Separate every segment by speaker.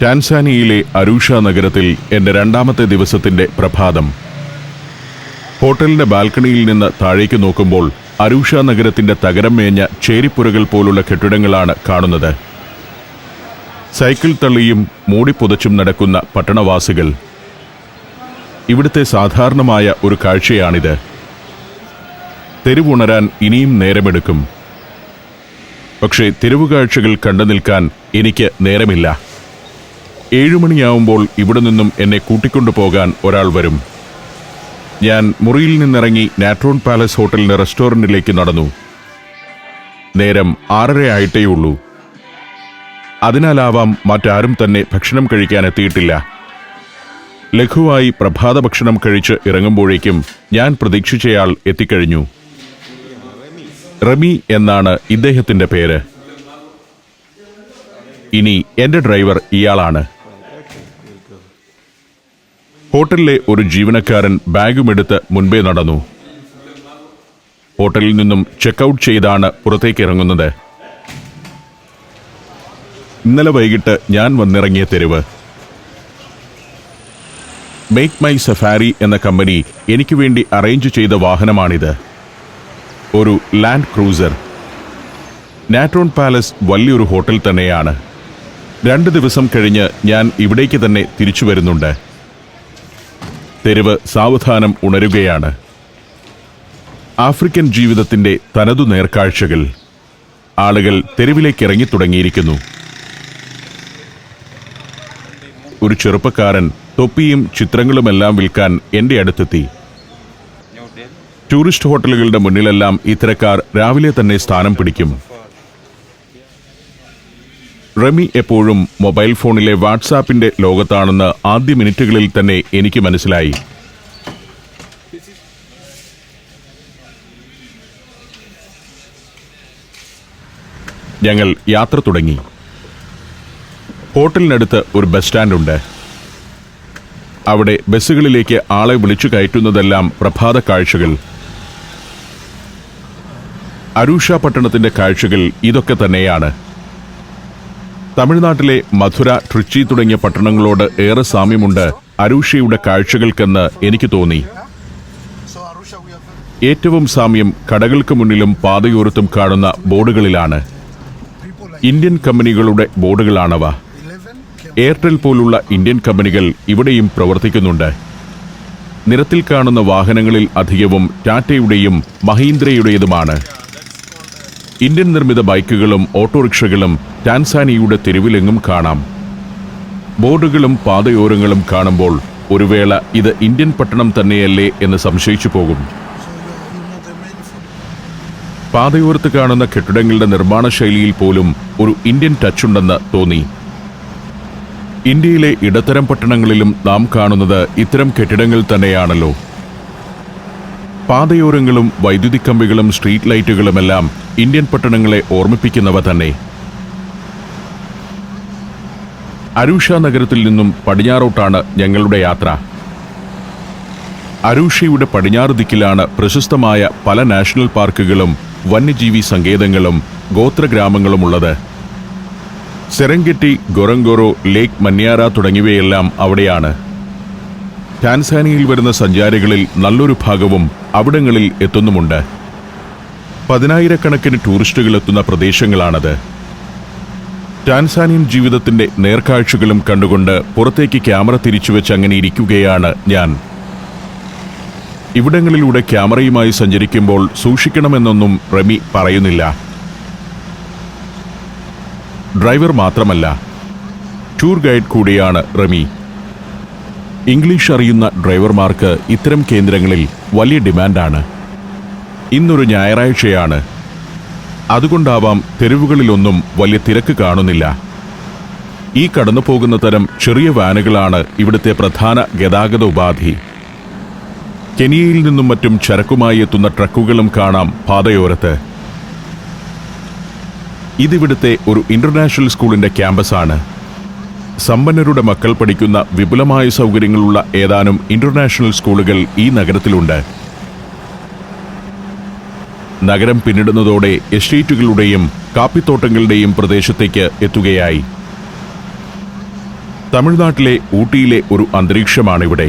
Speaker 1: ടാൻസാനിയയിലെ അരൂഷ നഗരത്തിൽ എൻ്റെ രണ്ടാമത്തെ ദിവസത്തിൻ്റെ പ്രഭാതം. ഹോട്ടലിൻ്റെ ബാൽക്കണിയിൽ നിന്ന് താഴേക്ക് നോക്കുമ്പോൾ അരൂഷ നഗരത്തിൻ്റെ തകരം മേഞ്ഞ ചേരിപ്പുരകൾ പോലുള്ള കെട്ടിടങ്ങളാണ് കാണുന്നത്. സൈക്കിൾ തള്ളിയും മൂടിപ്പുതച്ചും നടക്കുന്ന പട്ടണവാസികൾ. ഇവിടുത്തെ സാധാരണമായ ഒരു കാഴ്ചയാണിത്. തെരുവുണരാൻ ഇനിയും നേരമെടുക്കും. പക്ഷേ തെരുവുകാഴ്ചകൾ കണ്ടു നിൽക്കാൻ എനിക്ക് നേരമില്ല. 7 മണിയാവുമ്പോൾ ഇവിടെ നിന്നും എന്നെ കൂട്ടിക്കൊണ്ടുപോകാൻ ഒരാൾ വരും. ഞാൻ മുറിയിൽ നിന്നിറങ്ങി നാട്രോൺ പാലസ് ഹോട്ടലിൻ്റെ റെസ്റ്റോറൻറ്റിലേക്ക് നടന്നു. നേരം 6:30 ആയിട്ടേയുള്ളൂ. അതിനാലാവാം മറ്റാരും തന്നെ ഭക്ഷണം കഴിക്കാൻ എത്തിയിട്ടില്ല. ലഘുവായി പ്രഭാത ഭക്ഷണം കഴിച്ച് ഇറങ്ങുമ്പോഴേക്കും ഞാൻ പ്രതീക്ഷിച്ചയാൾ എത്തിക്കഴിഞ്ഞു. റമി എന്നാണ് ഇദ്ദേഹത്തിൻ്റെ പേര്. ഇനി എൻ്റെ ഡ്രൈവർ ഇയാളാണ്. ഹോട്ടലിലെ ഒരു ജീവനക്കാരൻ ബാഗുമെടുത്ത് മുൻപേ നടന്നു. ഹോട്ടലിൽ നിന്നും ചെക്കൗട്ട് ചെയ്താണ് പുറത്തേക്ക് ഇറങ്ങുന്നത്. ഇന്നലെ വൈകിട്ട് ഞാൻ വന്നിറങ്ങിയ തെരുവ്. മേക്ക് മൈ സഫാരി എന്ന കമ്പനി എനിക്ക് വേണ്ടി അറേഞ്ച് ചെയ്ത വാഹനമാണിത്. ഒരു ലാൻഡ് ക്രൂസർ. നാട്രോൺ പാലസ് വലിയൊരു ഹോട്ടൽ തന്നെയാണ്. 2 ദിവസം കഴിഞ്ഞ് ഞാൻ ഇവിടേക്ക് തന്നെ തിരിച്ചു വരുന്നുണ്ട്. തെരുവ് സാവധാനം ഉണരുകയാണ്. ആഫ്രിക്കൻ ജീവിതത്തിൻ്റെ തനതു നേർക്കാഴ്ചകൾ. ആളുകൾ തെരുവിലേക്ക് ഇറങ്ങി തുടങ്ങിയിരിക്കുന്നു. ഒരു ചെറുപ്പക്കാരൻ തൊപ്പിയും ചിത്രങ്ങളുമെല്ലാം വിൽക്കാൻ എൻ്റെ അടുത്തെത്തി. ടൂറിസ്റ്റ് ഹോട്ടലുകളുടെ മുന്നിലെല്ലാം ഇത്തരക്കാർ രാവിലെ തന്നെ സ്ഥാനം പിടിക്കും. റമി എപ്പോഴും മൊബൈൽ ഫോണിലെ വാട്സാപ്പിൻ്റെ ലോകത്താണെന്ന് ആദ്യ മിനിറ്റുകളിൽ തന്നെ എനിക്ക് മനസ്സിലായി. ഞങ്ങൾ യാത്ര തുടങ്ങി. ഹോട്ടലിനടുത്ത് ഒരു ബസ് സ്റ്റാൻഡുണ്ട്. അവിടെ ബസ്സുകളിലേക്ക് ആളെ വിളിച്ചു കയറ്റുന്നതെല്ലാം പ്രഭാത കാഴ്ചകൾ. അരൂഷ പട്ടണത്തിൻ്റെ കാഴ്ചകൾ ഇതൊക്കെ തന്നെയാണ്. തമിഴ്നാട്ടിലെ മധുര, ട്രിച്ചി തുടങ്ങിയ പട്ടണങ്ങളോട് ഏറെ സാമ്യമുണ്ട് അരൂഷയുടെ കാഴ്ചകൾക്കെന്ന് എനിക്ക് തോന്നി. ഏറ്റവും സാമ്യം കടകൾക്ക് മുന്നിലും പാതയോരത്തും കാണുന്ന ബോർഡുകളിലാണ്. ഇന്ത്യൻ കമ്പനികളുടെ ബോർഡുകളാണവ. എയർടെൽ പോലുള്ള ഇന്ത്യൻ കമ്പനികൾ ഇവിടെയും പ്രവർത്തിക്കുന്നുണ്ട്. നിരത്തിൽ കാണുന്ന വാഹനങ്ങളിൽ അധികവും ടാറ്റയുടെയും മഹീന്ദ്രയുടേതുമാണ്. ഇന്ത്യൻ നിർമ്മിത ബൈക്കുകളും ഓട്ടോറിക്ഷകളും ടാൻസാനിയയുടെ തെരുവിലെങ്ങും കാണാം. ബോർഡുകളും പാതയോരങ്ങളും കാണുമ്പോൾ ഒരു വേള ഇത് ഇന്ത്യൻ പട്ടണം തന്നെയല്ലേ എന്ന് സംശയിച്ചു പോകും. പാതയോരത്ത് കാണുന്ന കെട്ടിടങ്ങളുടെ നിർമ്മാണ ശൈലിയിൽ പോലും ഒരു ഇന്ത്യൻ ടച്ചുണ്ടെന്ന് തോന്നി. ഇന്ത്യയിലെ ഇടത്തരം പട്ടണങ്ങളിലും നാം കാണുന്നത് ഇത്തരം കെട്ടിടങ്ങൾ തന്നെയാണല്ലോ. പാതയോരങ്ങളും വൈദ്യുതി കമ്പികളും സ്ട്രീറ്റ് ലൈറ്റുകളുമെല്ലാം ഇന്ത്യൻ പട്ടണങ്ങളെ ഓർമ്മിപ്പിക്കുന്നവ തന്നെ. അരൂഷ നഗരത്തിൽ നിന്നും പടിഞ്ഞാറോട്ടാണ് ഞങ്ങളുടെ യാത്ര. അരൂഷയുടെ പടിഞ്ഞാറ് ദിക്കിലാണ് പ്രശസ്തമായ പല നാഷണൽ പാർക്കുകളും വന്യജീവി സങ്കേതങ്ങളും ഗോത്രഗ്രാമങ്ങളുമുള്ളത്. സെറംഗെറ്റി, ഗൊറംഗോറോ, ലേക്ക് മന്യാര തുടങ്ങിയവയെല്ലാം അവിടെയാണ്. ടാൻസാനിയയിൽ വരുന്ന സഞ്ചാരികളിൽ നല്ലൊരു ഭാഗവും അവിടങ്ങളിൽ എത്തുന്നുമുണ്ട്. 10,000-കണക്കിന് ടൂറിസ്റ്റുകൾ എത്തുന്ന പ്രദേശങ്ങളാണത്. ടാൻസാനിയൻ ജീവിതത്തിൻ്റെ നേർക്കാഴ്ചകളും കണ്ടുകൊണ്ട് പുറത്തേക്ക് ക്യാമറ തിരിച്ചുവെച്ച് അങ്ങനെ ഇരിക്കുകയാണ് ഞാൻ. ഇവിടങ്ങളിലൂടെ ക്യാമറയുമായി സഞ്ചരിക്കുമ്പോൾ സൂക്ഷിക്കണമെന്നൊന്നും റമി പറയുന്നില്ല. ഡ്രൈവർ മാത്രമല്ല, ടൂർ ഗൈഡ് കൂടിയാണ് റമി. ഇംഗ്ലീഷ് അറിയുന്ന ഡ്രൈവർമാർക്ക് ഇത്തരം കേന്ദ്രങ്ങളിൽ വലിയ ഡിമാൻഡാണ്. ഇന്നൊരു ഞായറാഴ്ചയാണ്. അതുകൊണ്ടാവാം തെരുവുകളിലൊന്നും വലിയ തിരക്ക് കാണുന്നില്ല. ഈ കടന്നു പോകുന്ന തരം ചെറിയ വാനുകളാണ് ഇവിടുത്തെ പ്രധാന ഗതാഗത ഉപാധി. കെനിയയിൽ നിന്നും മറ്റും ചരക്കുമായി എത്തുന്ന ട്രക്കുകളും കാണാം പാതയോരത്ത്. ഇതിവിടുത്തെ ഒരു ഇന്റർനാഷണൽ സ്കൂളിൻ്റെ ക്യാമ്പസാണ്. സമ്പന്നരുടെ മക്കൾ പഠിക്കുന്ന വിപുലമായ സൗകര്യങ്ങളുള്ള ഏതാനും ഇന്റർനാഷണൽ സ്കൂളുകൾ ഈ നഗരത്തിലുണ്ട്. നഗരം പിന്നിടുന്നതോടെ എസ്റ്റേറ്റുകളുടെയും കാപ്പിത്തോട്ടങ്ങളുടെയും പ്രദേശത്തേക്ക് എത്തുകയായി. തമിഴ്നാട്ടിലെ ഊട്ടിയിലെ ഒരു അന്തരീക്ഷമാണിവിടെ.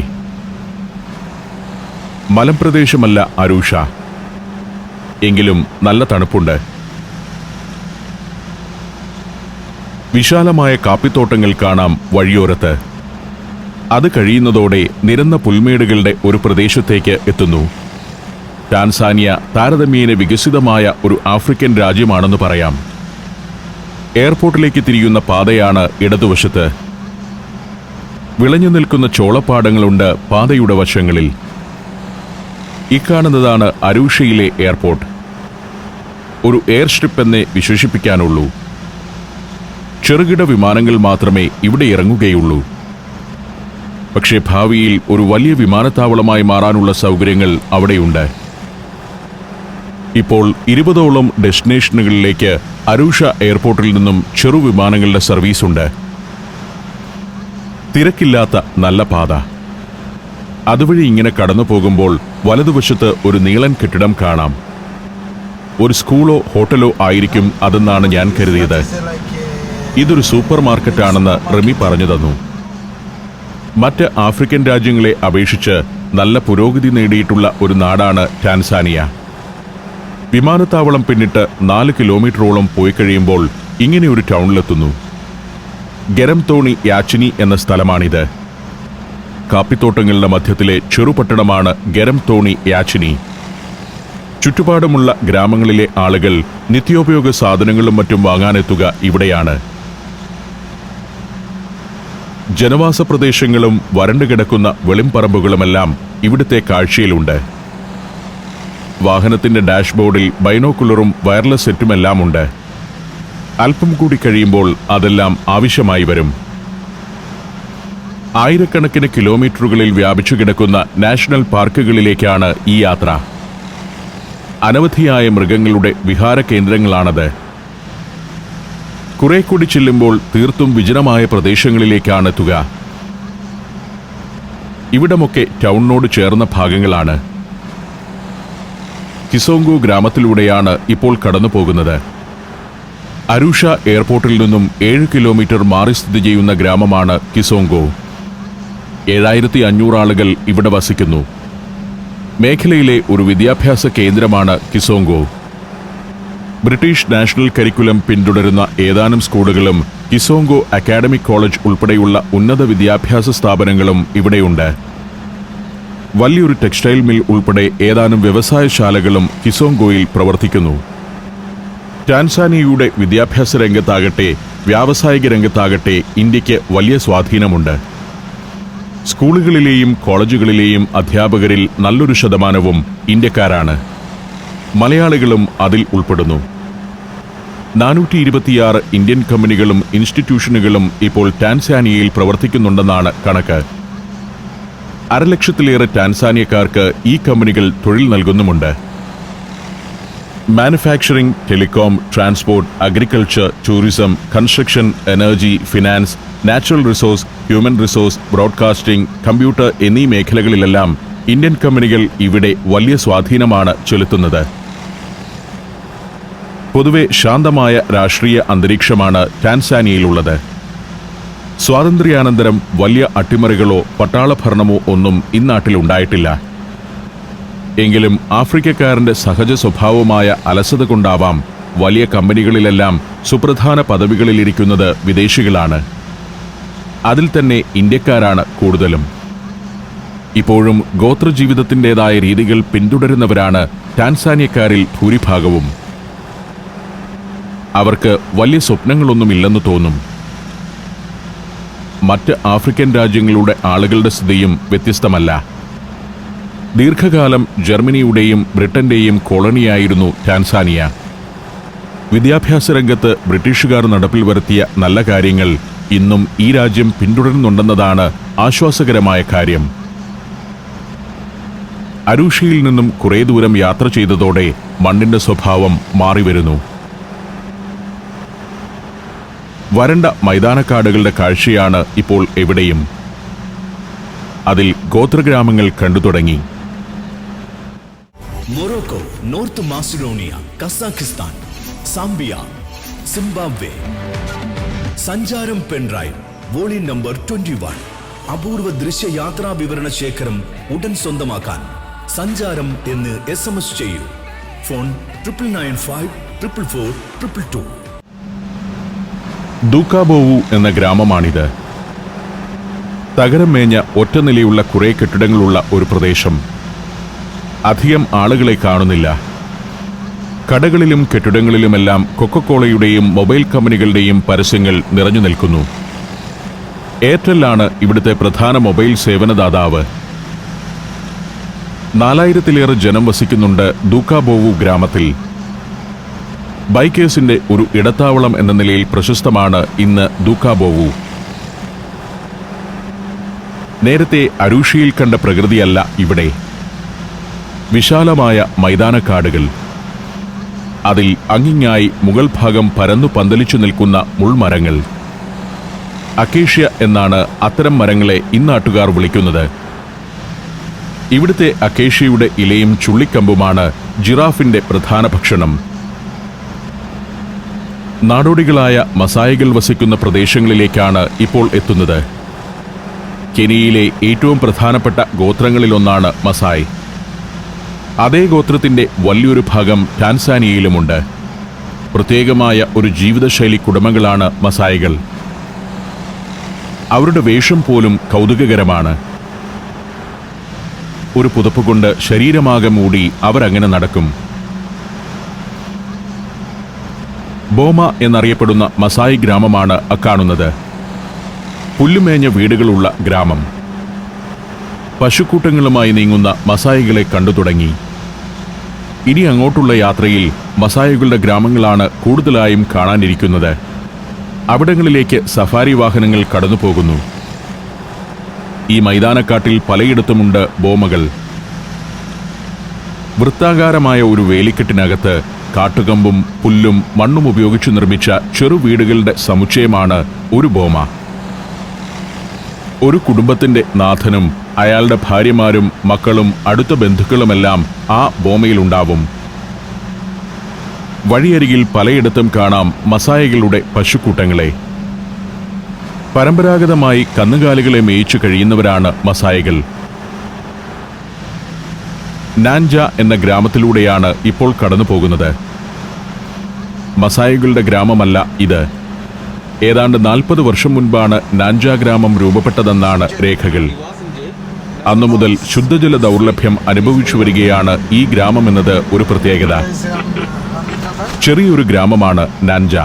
Speaker 1: മലമ്പ്രദേശമല്ല അരൂഷ, എങ്കിലും നല്ല തണുപ്പുണ്ട്. വിശാലമായ കാപ്പിത്തോട്ടങ്ങൾ കാണാം വഴിയോരത്ത്. അത് കഴിയുന്നതോടെ നിരന്ന പുൽമേടുകളുടെ ഒരു പ്രദേശത്തേക്ക് എത്തുന്നു. ടാൻസാനിയ താരതമ്യേന വികസിതമായ ഒരു ആഫ്രിക്കൻ രാജ്യമാണെന്ന് പറയാം. എയർപോർട്ടിലേക്ക് തിരിയുന്ന പാതയാണ് ഇടതുവശത്ത്. വിളഞ്ഞു നിൽക്കുന്ന ചോളപ്പാടങ്ങളുണ്ട് പാതയുടെ വശങ്ങളിൽ. ഇക്കാണുന്നതാണ് അരൂഷയിലെ എയർപോർട്ട്. ഒരു എയർ സ്ട്രിപ്പ് എന്നേ വിശേഷിപ്പിക്കാനുള്ളൂ. ചെറുകിട വിമാനങ്ങൾ മാത്രമേ ഇവിടെ ഇറങ്ങുകയുള്ളൂ. പക്ഷേ ഭാവിയിൽ ഒരു വലിയ വിമാനത്താവളമായി മാറാനുള്ള സൗകര്യങ്ങൾ അവിടെയുണ്ട്. ഇപ്പോൾ 20ഓളം ഡെസ്റ്റിനേഷനുകളിലേക്ക് അരൂഷ എയർപോർട്ടിൽ നിന്നും ചെറുവിമാനങ്ങളുടെ സർവീസുണ്ട്. തിരക്കില്ലാത്ത നല്ല പാത. അതുവഴി ഇങ്ങനെ കടന്നു പോകുമ്പോൾ വലതുവശത്ത് ഒരു നീളൻ കെട്ടിടം കാണാം. ഒരു സ്കൂളോ ഹോട്ടലോ ആയിരിക്കും അതെന്നാണ് ഞാൻ കരുതിയത്. ഇതൊരു സൂപ്പർ മാർക്കറ്റാണെന്ന് റിമി പറഞ്ഞു തന്നു. മറ്റ് ആഫ്രിക്കൻ രാജ്യങ്ങളെ അപേക്ഷിച്ച് നല്ല പുരോഗതി നേടിയിട്ടുള്ള ഒരു നാടാണ് ടാൻസാനിയ. വിമാനത്താവളം പിന്നിട്ട് 4 കിലോമീറ്ററോളം പോയി കഴിയുമ്പോൾ ഇങ്ങനെ ഒരു ടൗണിലെത്തുന്നു. ഗരംതോണി യാച്ചിനി എന്ന സ്ഥലമാണിത്. കാപ്പിത്തോട്ടങ്ങളുടെ മധ്യത്തിലെ ചെറുപട്ടണമാണ് ഗരംതോണി യാച്ചിനി. ചുറ്റുപാടുമുള്ള ഗ്രാമങ്ങളിലെ ആളുകൾ നിത്യോപയോഗ സാധനങ്ങളും മറ്റും വാങ്ങാനെത്തുക ഇവിടെയാണ്. ജനവാസ പ്രദേശങ്ങളും വരണ്ടുകിടക്കുന്ന വെളിംപറമ്പുകളുമെല്ലാം ഇവിടുത്തെ കാഴ്ചയിലുണ്ട്. വാഹനത്തിന്റെ ഡാഷ്ബോർഡിൽ ബൈനോക്കുലറും വയർലെസ് സെറ്റുമെല്ലാം ഉണ്ട്. അല്പം കൂടി കഴിയുമ്പോൾ അതെല്ലാം ആവശ്യമായി വരും. ആയിരക്കണക്കിന് കിലോമീറ്ററുകളിൽ വ്യാപിച്ചു കിടക്കുന്ന നാഷണൽ പാർക്കുകളിലേക്കാണ് ഈ യാത്ര. അനവധിയായ മൃഗങ്ങളുടെ വിഹാര കേന്ദ്രങ്ങളാണത്. കുറെ കൂടി ചെല്ലുമ്പോൾ തീർത്തും വിജനമായ പ്രദേശങ്ങളിലേക്കാണ് എത്തുക. ഇവിടമൊക്കെ ടൗണിനോട് ചേർന്ന ഭാഗങ്ങളാണ്. കിസോങ്കോ ഗ്രാമത്തിലൂടെയാണ് ഇപ്പോൾ കടന്നു പോകുന്നത്. അരൂഷ എയർപോർട്ടിൽ നിന്നും 7 കിലോമീറ്റർ മാറി സ്ഥിതി ചെയ്യുന്ന ഗ്രാമമാണ് കിസോങ്കോ. 7500 ആളുകൾ ഇവിടെ വസിക്കുന്നു. മേഖലയിലെ ഒരു വിദ്യാഭ്യാസ കേന്ദ്രമാണ് കിസോങ്കോ. ബ്രിട്ടീഷ് നാഷണൽ കരിക്കുലം പിന്തുടരുന്ന ഏതാനും സ്കൂളുകളും കിസോങ്കോ അക്കാഡമിക് കോളേജ് ഉൾപ്പെടെയുള്ള ഉന്നത വിദ്യാഭ്യാസ സ്ഥാപനങ്ങളും ഇവിടെയുണ്ട്. വലിയൊരു ടെക്സ്റ്റൈൽ മിൽ ഉൾപ്പെടെ ഏതാനും വ്യവസായശാലകളും കിസോങ്കോയിൽ പ്രവർത്തിക്കുന്നു. ടാൻസാനിയയുടെ വിദ്യാഭ്യാസ രംഗത്താകട്ടെ വ്യാവസായിക രംഗത്താകട്ടെ ഇന്ത്യക്ക് വലിയ സ്വാധീനമുണ്ട്. സ്കൂളുകളിലെയും കോളേജുകളിലെയും അധ്യാപകരിൽ നല്ലൊരു ശതമാനവും ഇന്ത്യക്കാരാണ്. മലയാളികളും അതിൽ ഉൾപ്പെടുന്നു. 426 ഇന്ത്യൻ കമ്പനികളും ഇൻസ്റ്റിറ്റ്യൂഷനുകളും ഇപ്പോൾ ടാൻസാനിയയിൽ പ്രവർത്തിക്കുന്നുണ്ടെന്നാണ് കണക്ക്. 1,00,000-ലേറെ ടാൻസാനിയക്കാർക്ക് ഈ കമ്പനികൾ തൊഴിൽ നൽകുന്നുമുണ്ട്. Manufacturing, telecom, transport, agriculture, tourism, construction, energy, finance, natural resource, human resource, broadcasting, computer എന്നീ മേഖലകളിലെല്ലാം ഇന്ത്യൻ കമ്പനികൾ ഇവിടെ വലിയ സ്വാധീനമാണ് ചെലുത്തുന്നത്. പൊതുവെ ശാന്തമായ രാഷ്ട്രീയ അന്തരീക്ഷമാണ് ടാൻസാനിയയിലുള്ളത്. സ്വാതന്ത്ര്യാനന്തരം വലിയ അട്ടിമറികളോ പട്ടാള ഭരണമോ ഒന്നും ഇന്നാട്ടിലുണ്ടായിട്ടില്ല. എങ്കിലും ആഫ്രിക്കക്കാരന്റെ സഹജ സ്വഭാവമായ അലസത കൊണ്ടാവാം വലിയ കമ്പനികളിലെല്ലാം സുപ്രധാന പദവികളിലിരിക്കുന്നത് വിദേശികളാണ്. അതിൽ തന്നെ ഇന്ത്യക്കാരാണ് കൂടുതലും. ഇപ്പോഴും ഗോത്രജീവിതത്തിൻ്റെതായ രീതികൾ പിന്തുടരുന്നവരാണ് ടാൻസാനിയക്കാരിൽ ഭൂരിഭാഗവും. അവർക്ക് വലിയ സ്വപ്നങ്ങളൊന്നുമില്ലെന്ന് തോന്നും. മറ്റ് ആഫ്രിക്കൻ രാജ്യങ്ങളുടെ ആളുകളുടെ സ്ഥിതിയും വ്യത്യസ്തമല്ല. ദീർഘകാലം ജർമ്മനിയുടെയും ബ്രിട്ടന്റെയും കോളനിയായിരുന്നു ടാൻസാനിയ. വിദ്യാഭ്യാസ രംഗത്ത് ബ്രിട്ടീഷുകാർ നടപ്പിൽ വരുത്തിയ നല്ല കാര്യങ്ങൾ ഇന്നും ഈ രാജ്യം പിന്തുടരുന്നുണ്ടെന്നതാണ് ആശ്വാസകരമായ കാര്യം. അരൂഷയിൽ നിന്നും കുറേ ദൂരം യാത്ര ചെയ്തതോടെ മണ്ണിന്റെ സ്വഭാവം മാറിവരുന്നു. വരണ്ട മൈതാനക്കാടുകളുടെ കാഴ്ചയാണ് ഇപ്പോൾ എവിടെയും. അതിൽ ഗോത്രഗ്രാമങ്ങൾ കണ്ടു തുടങ്ങി.
Speaker 2: Morocco, north Macedonia, Kazakhstan, Zambia, Zimbabwe. സഞ്ചാരം പെൻഡ്രൈവ് വോളിയം നമ്പർ 21. അപൂർവ ദൃശ്യയാത്രാ വിവരണ ശേഖരം ഉടൻ സ്വന്തമാക്കാൻ സഞ്ചാരം എന്ന് SMS ചെയ്യൂ. ഫോൺ 9995444222.
Speaker 1: ദൂക്കാബോവു എന്ന ഗ്രാമമാണിത്. തകരം മേഞ്ഞ ഒറ്റനിലയുള്ള കുറേ കെട്ടിടങ്ങളുള്ള ഒരു പ്രദേശം. അധികം ആളുകളെ കാണുന്നില്ല. കടകളിലും കെട്ടിടങ്ങളിലുമെല്ലാം കൊക്കക്കോളയുടെയും മൊബൈൽ കമ്പനികളുടെയും പരസ്യങ്ങൾ നിറഞ്ഞു നിൽക്കുന്നു. എയർടെല്ലാണ് ഇവിടുത്തെ പ്രധാന മൊബൈൽ സേവനദാതാവ്. 4000-ലേറെ ജനം വസിക്കുന്നുണ്ട് ദൂക്കാബോവു ഗ്രാമത്തിൽ. ബൈക്കേഴ്സിന്റെ ഒരു ഇടത്താവളം എന്ന നിലയിൽ പ്രശസ്തമാണ് ഇന്ന് ദൂക്കാബോവു. നേരത്തെ അരൂഷിയിൽ കണ്ട പ്രകൃതിയല്ല ഇവിടെ. വിശാലമായ മൈതാനക്കാടുകൾ, അതിൽ അങ്ങിങ്ങായി മുകൾ ഭാഗം പരന്നു പന്തലിച്ചു നിൽക്കുന്ന മുൾമരങ്ങൾ. അക്കേഷ്യ എന്നാണ് അത്തരം മരങ്ങളെ ഇന്നാട്ടുകാർ വിളിക്കുന്നത്. ഇവിടുത്തെ അക്കേഷ്യയുടെ ഇലയും ചുള്ളിക്കമ്പുമാണ് ജിറാഫിന്റെ പ്രധാന ഭക്ഷണം. നാടോടികളായ മസായികൾ വസിക്കുന്ന പ്രദേശങ്ങളിലേക്കാണ് ഇപ്പോൾ എത്തുന്നത്. കെനിയയിലെ ഏറ്റവും പ്രധാനപ്പെട്ട ഗോത്രങ്ങളിലൊന്നാണ് മസായ്. അതേ ഗോത്രത്തിന്റെ വലിയൊരു ഭാഗം ടാൻസാനിയയിലുമുണ്ട്. പ്രത്യേകമായ ഒരു ജീവിതശൈലി കുടുംബങ്ങളാണ് മസായികൾ. അവരുടെ വേഷം പോലും കൗതുകകരമാണ്. ഒരു പുതപ്പ് കൊണ്ട് ശരീരമാകെ മൂടി അവരങ്ങനെ നടക്കും. ബോമ എന്നറിയപ്പെടുന്ന മസായി ഗ്രാമമാണ് അക്കാണുന്നത്. പുല്ലുമേഞ്ഞ വീടുകളുള്ള ഗ്രാമം. പശുക്കൂട്ടങ്ങളുമായി നീങ്ങുന്ന മസായികളെ കണ്ടു തുടങ്ങി. ഇനി അങ്ങോട്ടുള്ള യാത്രയിൽ മസായികളുടെ ഗ്രാമങ്ങളാണ് കൂടുതലായും കാണാനിരിക്കുന്നത്. അവിടങ്ങളിലേക്ക് സഫാരി വാഹനങ്ങൾ കടന്നുപോകുന്നു. ഈ മൈതാനക്കാട്ടിൽ പലയിടത്തുമുണ്ട് ബോമകൾ. വൃത്താകാരമായ ഒരു വേലിക്കെട്ടിനകത്ത് കാട്ടുകമ്പും പുല്ലും മണ്ണും ഉപയോഗിച്ചു നിർമ്മിച്ച ചെറുവീടുകളുടെ സമുച്ചയമാണ് ഒരു ബോമ. ഒരു കുടുംബത്തിന്റെ നാഥനും അയാളുടെ ഭാര്യമാരും മക്കളും അടുത്ത ബന്ധുക്കളുമെല്ലാം ആ ബോമയിലുണ്ടാവും. വഴിയരികിൽ പലയിടത്തും കാണാം മസായികളുടെ പശുക്കൂട്ടങ്ങളെ. പരമ്പരാഗതമായി കന്നുകാലികളെ മേയിച്ചു കഴിയുന്നവരാണ് മസായികൾ. നാൻജ എന്ന ഗ്രാമത്തിലൂടെയാണ് ഇപ്പോൾ കടന്നുപോകുന്നത്. മസായികളുടെ ഗ്രാമമല്ല ഇത്. ഏതാണ്ട് 40 വർഷം മുൻപാണ് നാൻജ ഗ്രാമം രൂപപ്പെട്ടതെന്നാണ് രേഖകൾ. അന്നു മുതൽ ശുദ്ധജല ദൗർലഭ്യം അനുഭവിച്ചു വരികയാണ് ഈ ഗ്രാമമെന്നത് ഒരു പ്രത്യേകത. ചെറിയൊരു ഗ്രാമമാണ് നാൻജ.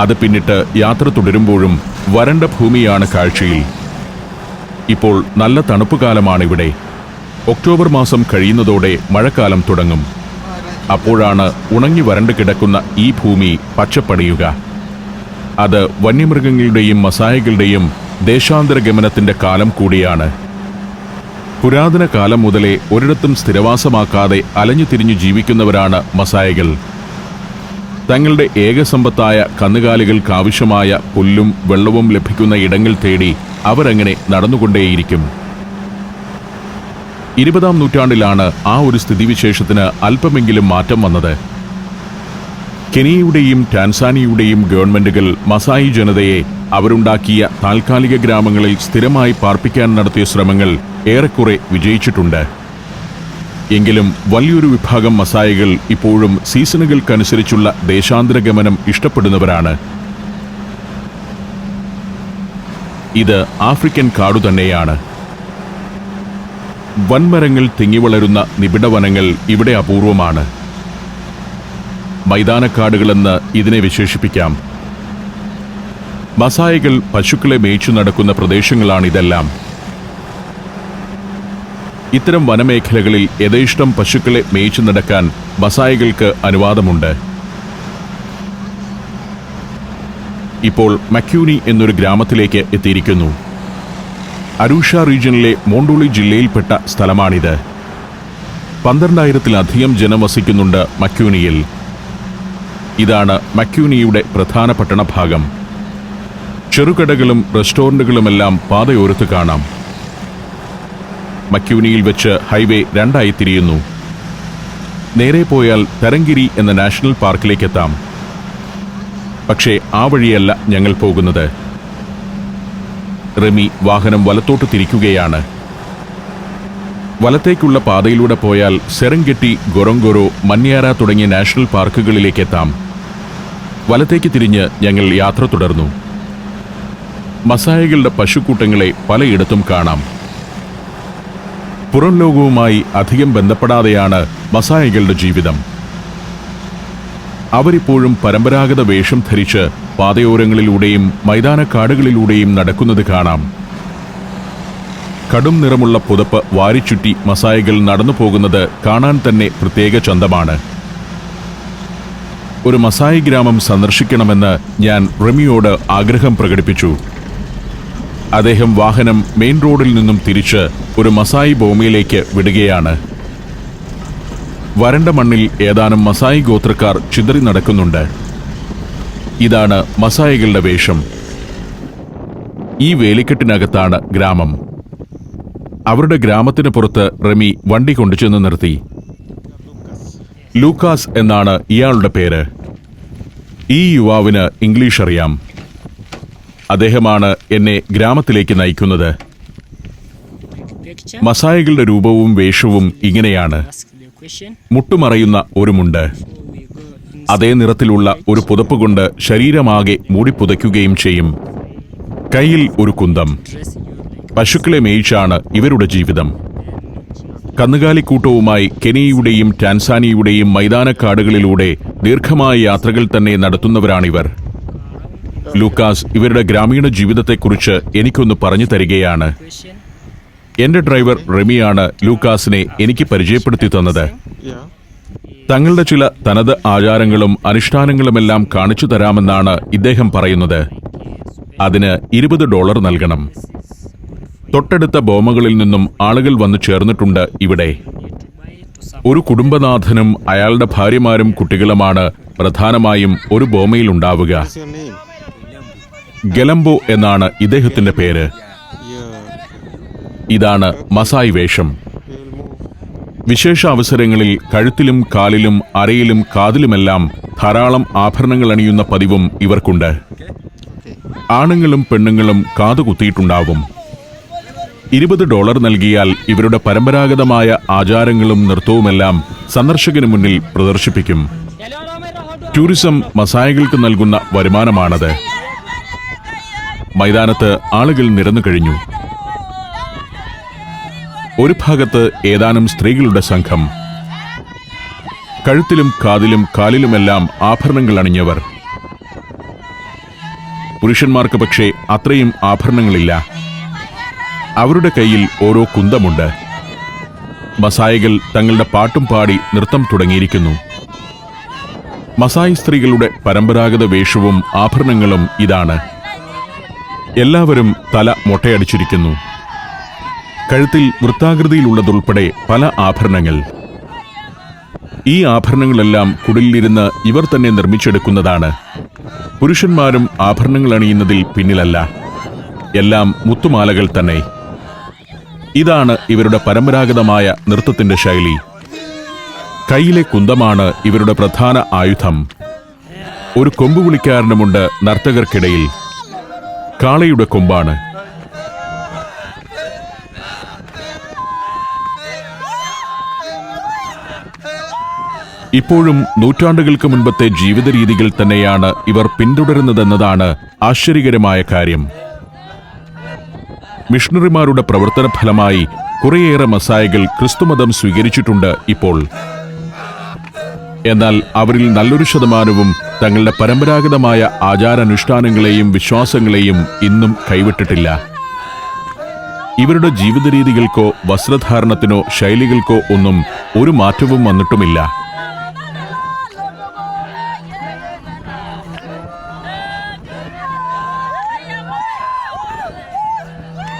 Speaker 1: അത് പിന്നിട്ട് യാത്ര തുടരുമ്പോഴും വരണ്ട ഭൂമിയാണ് കാഴ്ചയിൽ. ഇപ്പോൾ നല്ല തണുപ്പുകാലമാണിവിടെ. ഒക്ടോബർ മാസം കഴിയുന്നതോടെ മഴക്കാലം തുടങ്ങും. അപ്പോഴാണ് ഉണങ്ങി വരണ്ടു കിടക്കുന്ന ഈ ഭൂമി പച്ചപ്പണിയുക. അത് വന്യമൃഗങ്ങളുടെയും മസായികളുടെയും ദേശാന്തര ഗമനത്തിന്റെ കാലം കൂടിയാണ്. പുരാതന കാലം മുതലേ ഒരിടത്തും സ്ഥിരവാസമാക്കാതെ അലഞ്ഞു തിരിഞ്ഞു ജീവിക്കുന്നവരാണ് മസായികൾ. തങ്ങളുടെ ഏകസമ്പത്തായ കന്നുകാലികൾക്കാവശ്യമായ പുല്ലും വെള്ളവും ലഭിക്കുന്ന ഇടങ്ങൾ തേടി അവരങ്ങനെ നടന്നുകൊണ്ടേയിരിക്കും. 20-ാം നൂറ്റാണ്ടിലാണ് ആ ഒരു സ്ഥിതിവിശേഷത്തിന് അല്പമെങ്കിലും മാറ്റം വന്നത്. കെനിയയുടെയും ടാൻസാനിയയുടെയും ഗവൺമെന്റുകൾ മസായി ജനതയെ അവരുണ്ടാക്കിയ താൽക്കാലിക ഗ്രാമങ്ങളിൽ സ്ഥിരമായി പാർപ്പിക്കാൻ നടത്തിയ ശ്രമങ്ങൾ ഏറെക്കുറെ വിജയിച്ചിട്ടുണ്ട്. എങ്കിലും വലിയൊരു വിഭാഗം മസായികൾ ഇപ്പോഴും സീസണുകൾക്കനുസരിച്ചുള്ള ദേശാന്തര ഗമനം ഇഷ്ടപ്പെടുന്നവരാണ്. ഇത് ആഫ്രിക്കൻ കാടു തന്നെയാണ്. വൻമരങ്ങൾ തിങ്ങിവളരുന്ന നിബിഡവനങ്ങൾ ഇവിടെ അപൂർവമാണ്. മൈതാനക്കാടുകളെന്ന് ഇതിനെ വിശേഷിപ്പിക്കാം. മസായികൾ പശുക്കളെ മേയിച്ചു നടക്കുന്ന പ്രദേശങ്ങളാണിതെല്ലാം. ഇത്തരം വനമേഖലകളിൽ യഥേഷ്ടം പശുക്കളെ മേയിച്ചു നടക്കാൻ മസായികൾക്ക് അനുവാദമുണ്ട്. ഇപ്പോൾ മക്യൂനി എന്നൊരു ഗ്രാമത്തിലേക്ക് എത്തിയിരിക്കുന്നു. അരൂഷ റീജിയനിലെ മോണ്ടോളി ജില്ലയിൽപ്പെട്ട സ്ഥലമാണിത്. 12,000-ത്തിലധികം ജനം വസിക്കുന്നുണ്ട് മക്യൂനിയിൽ. ഇതാണ് മക്യൂനിയുടെ പ്രധാന പട്ടണഭാഗം. ചെറുകടകളും റെസ്റ്റോറന്റുകളുമെല്ലാം പാതയോരത്ത് കാണാം. മക്യൂനിയിൽ വെച്ച് ഹൈവേ രണ്ടായി തിരിയുന്നു. നേരെ പോയാൽ തരങ്കിരി എന്ന നാഷണൽ പാർക്കിലേക്കെത്താം. പക്ഷേ ആ വഴിയല്ല ഞങ്ങൾ പോകുന്നത്. റെമി വാഹനം വലത്തോട്ട് തിരിക്കുകയാണ്. വലത്തേക്കുള്ള പാതയിലൂടെ പോയാൽ സെറംഗെറ്റി, ഗൊറൊങ്ഗൊറോ, മന്യാര തുടങ്ങിയ നാഷണൽ പാർക്കുകളിലേക്കെത്താം. വലത്തേക്ക് തിരിഞ്ഞ് ഞങ്ങൾ യാത്ര തുടർന്നു. മസായകളുടെ പശുക്കൂട്ടങ്ങളെ പലയിടത്തും കാണാം. പുറം ലോകവുമായി അധികം ബന്ധപ്പെടാതെയാണ് മസായകളുടെ ജീവിതം. അവരിപ്പോഴും പരമ്പരാഗത വേഷം ധരിച്ച് പാതയോരങ്ങളിലൂടെയും മൈതാനക്കാടുകളിലൂടെയും നടക്കുന്നത് കാണാം. കടും നിറമുള്ള പുതപ്പ് വാരിച്ചുറ്റി മസായകൾ നടന്നു പോകുന്നത് കാണാൻ തന്നെ പ്രത്യേക ചന്തമാണ്. ഒരു മസായി ഗ്രാമം സന്ദർശിക്കണമെന്ന് ഞാൻ റെമിയോട് ആഗ്രഹം പ്രകടിപ്പിച്ചു. അദ്ദേഹം വാഹനം മെയിൻ റോഡിൽ നിന്നും തിരിച്ച് ഒരു മസായി ബോമയിലേക്ക് വിടുകയാണ്. വരണ്ട മണ്ണിൽ ഏതാനും മസായി ഗോത്രക്കാർ ചിതറി നടക്കുന്നുണ്ട്. ഇതാണ് മസായികളുടെ വേഷം. ഈ വേലിക്കെട്ടിനകത്താണ് ഗ്രാമം. അവരുടെ ഗ്രാമത്തിന് പുറത്ത് റെമി വണ്ടി കൊണ്ടുചെന്ന് നിർത്തി. ലൂക്കാസ് എന്നാണ് ഇയാളുടെ പേര്. ഈ യുവാവിന് ഇംഗ്ലീഷ് അറിയാം. അദ്ദേഹമാണ് എന്നെ ഗ്രാമത്തിലേക്ക് നയിക്കുന്നത്. മസായികളുടെ രൂപവും വേഷവും ഇങ്ങനെയാണ്. മുട്ടുമറയുന്ന ഒരു മുണ്ട്, അതേ നിറത്തിലുള്ള ഒരു പുതപ്പ് കൊണ്ട് ശരീരമാകെ മൂടിപ്പുതയ്ക്കുകയും ചെയ്യും. കയ്യിൽ ഒരു കുന്തം. പശുക്കളെ മേയിച്ചാണ് ഇവരുടെ ജീവിതം. കന്നുകാലിക്കൂട്ടവുമായി കെനിയയുടെയും ടാൻസാനിയയുടെയും മൈതാനക്കാടുകളിലൂടെ ദീർഘമായ യാത്രകൾ തന്നെ നടത്തുന്നവരാണിവർ. ലൂക്കാസ് ഇവരുടെ ഗ്രാമീണ ജീവിതത്തെക്കുറിച്ച് എനിക്കൊന്ന് പറഞ്ഞു തരികയാണ്. എന്റെ ഡ്രൈവർ റെമിയാണ് ലൂക്കാസിനെ എനിക്ക് പരിചയപ്പെടുത്തി തന്നത്. തങ്ങളുടെ ചില തനത് ആചാരങ്ങളും അനുഷ്ഠാനങ്ങളുമെല്ലാം കാണിച്ചു തരാമെന്നാണ് ഇദ്ദേഹം പറയുന്നത്. അതിന് $20 നൽകണം. തൊട്ടടുത്ത ബോമകളിൽ നിന്നും ആളുകൾ വന്നു ചേർന്നിട്ടുണ്ട് ഇവിടെ. ഒരു കുടുംബനാഥനും അയാളുടെ ഭാര്യമാരും കുട്ടികളുമാണ് പ്രധാനമായും ഒരു ബോമയിൽ ഉണ്ടാവുക. ഗലംബോ എന്നാണ് ഇദ്ദേഹത്തിന്റെ പേര്. ഇതാണ് മസായി വേഷം. വിശേഷ അവസരങ്ങളിൽ കഴുത്തിലും കാലിലും അരയിലും കാതിലുമെല്ലാം ധാരാളം ആഭരണങ്ങൾ അണിയുന്ന പതിവും ഇവർക്കുണ്ട്. ആണുങ്ങളും പെണ്ണുങ്ങളും കാതുകുത്തിയിട്ടുണ്ടാവും. $20 നൽകിയാൽ ഇവരുടെ പരമ്പരാഗതമായ ആചാരങ്ങളും നൃത്തവുമെല്ലാം സന്ദർശകന് മുന്നിൽ പ്രദർശിപ്പിക്കും. ടൂറിസം മസായികൾക്ക് നൽകുന്ന വരുമാനമാണത്. മൈതാനത്ത് ആളുകൾ നിരന്നു കഴിഞ്ഞു. ഒരു ഭാഗത്ത് ഏതാനും സ്ത്രീകളുടെ സംഘം. കഴുത്തിലും കാതിലും കാലിലുമെല്ലാം ആഭരണങ്ങൾ അണിഞ്ഞവർ. പുരുഷന്മാർക്ക് പക്ഷേ അത്രയും ആഭരണങ്ങളില്ല. അവരുടെ കയ്യിൽ ഓരോ കുന്തമുണ്ട്. മസായികൾ തങ്ങളുടെ പാട്ടും പാടി നൃത്തം തുടങ്ങിയിരിക്കുന്നു. മസായി സ്ത്രീകളുടെ പരമ്പരാഗത വേഷവും ആഭരണങ്ങളും ഇതാണ്. എല്ലാവരും തല മൊട്ടയടിച്ചിരിക്കുന്നു. കഴുത്തിൽ വൃത്താകൃതിയിലുള്ളതുൾപ്പെടെ പല ആഭരണങ്ങൾ. ഈ ആഭരണങ്ങളെല്ലാം കുടിലിരുന്ന് ഇവർ തന്നെ നിർമ്മിച്ചെടുക്കുന്നതാണ്. പുരുഷന്മാരും ആഭരണങ്ങൾ അണിയുന്നതിൽ പിന്നിലല്ല. എല്ലാം മുത്തുമാലകൾ തന്നെ. ഇതാണ് ഇവരുടെ പരമ്പരാഗതമായ നൃത്തത്തിന്റെ ശൈലി. കയ്യിലെ കുന്തമാണ് ഇവരുടെ പ്രധാന ആയുധം. ഒരു കൊമ്പുവിളിക്കാരനുമുണ്ട് നർത്തകർക്കിടയിൽ. കാളയുടെ കൊമ്പാണ്. ഇപ്പോഴും നൂറ്റാണ്ടുകൾക്ക് മുൻപത്തെ ജീവിത രീതികൾ തന്നെയാണ് ഇവർ പിന്തുടരുന്നതെന്നതാണ് ആശ്ചര്യകരമായ കാര്യം. മിഷണറിമാരുടെ പ്രവർത്തന ഫലമായി കുറേയേറെ മസായികൾ ക്രിസ്തുമതം സ്വീകരിച്ചിട്ടുണ്ട് ഇപ്പോൾ. എന്നാൽ അവരിൽ നല്ലൊരു ശതമാനവും തങ്ങളുടെ പരമ്പരാഗതമായ ആചാരാനുഷ്ഠാനങ്ങളെയും വിശ്വാസങ്ങളെയും ഇന്നും കൈവിട്ടിട്ടില്ല. ഇവരുടെ ജീവിത രീതികൾക്കോ വസ്ത്രധാരണത്തിനോ ശൈലികൾക്കോ ഒന്നും ഒരു മാറ്റവും വന്നിട്ടുമില്ല.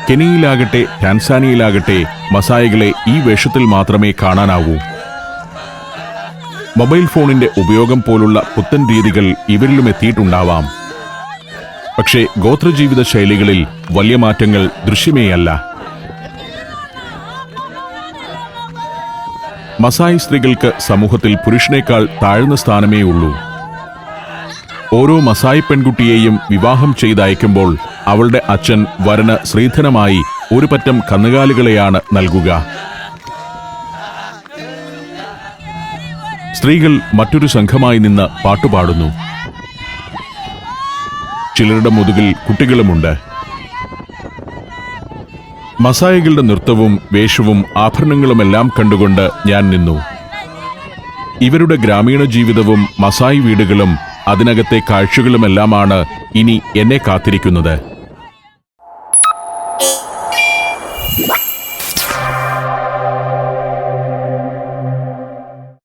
Speaker 1: കെനിയയിലാകട്ടെ ടാൻസാനിയയിലാകട്ടെ മസായികളെ ഈ വേഷത്തിൽ മാത്രമേ കാണാനാവൂ. മൊബൈൽ ഫോണിന്റെ ഉപയോഗം പോലുള്ള പുത്തൻ രീതികൾ ഇവരിലും എത്തിയിട്ടുണ്ടാവാം. പക്ഷേ ഗോത്രജീവിത ശൈലികളിൽ വലിയ മാറ്റങ്ങൾ ദൃശ്യമേയല്ല. മസായി സ്ത്രീകൾക്ക് സമൂഹത്തിൽ പുരുഷനേക്കാൾ താഴ്ന്ന സ്ഥാനമേ ഉള്ളൂ. ഓരോ മസായി പെൺകുട്ടിയെയും വിവാഹം ചെയ്തയക്കുമ്പോൾ അവളുടെ അച്ഛൻ വരന് ശ്രീധനമായി ഒരു പറ്റം കന്നുകാലികളെയാണ് നൽകുക. സ്ത്രീകൾ മറ്റൊരു സംഘമായി നിന്ന് പാട്ടുപാടുന്നു. ചിലരുടെ മുതുകിൽ കുട്ടികളുമുണ്ട്. മസായികളുടെ നൃത്തവും വേഷവും ആഭരണങ്ങളുമെല്ലാം കണ്ടുകൊണ്ട് ഞാൻ നിന്നു. ഇവരുടെ ഗ്രാമീണ ജീവിതവും മസായി വീടുകളും അതിനകത്തെ കാഴ്ചകളുമെല്ലാമാണ് ഇനി എന്നെ കാത്തിരിക്കുന്നത്.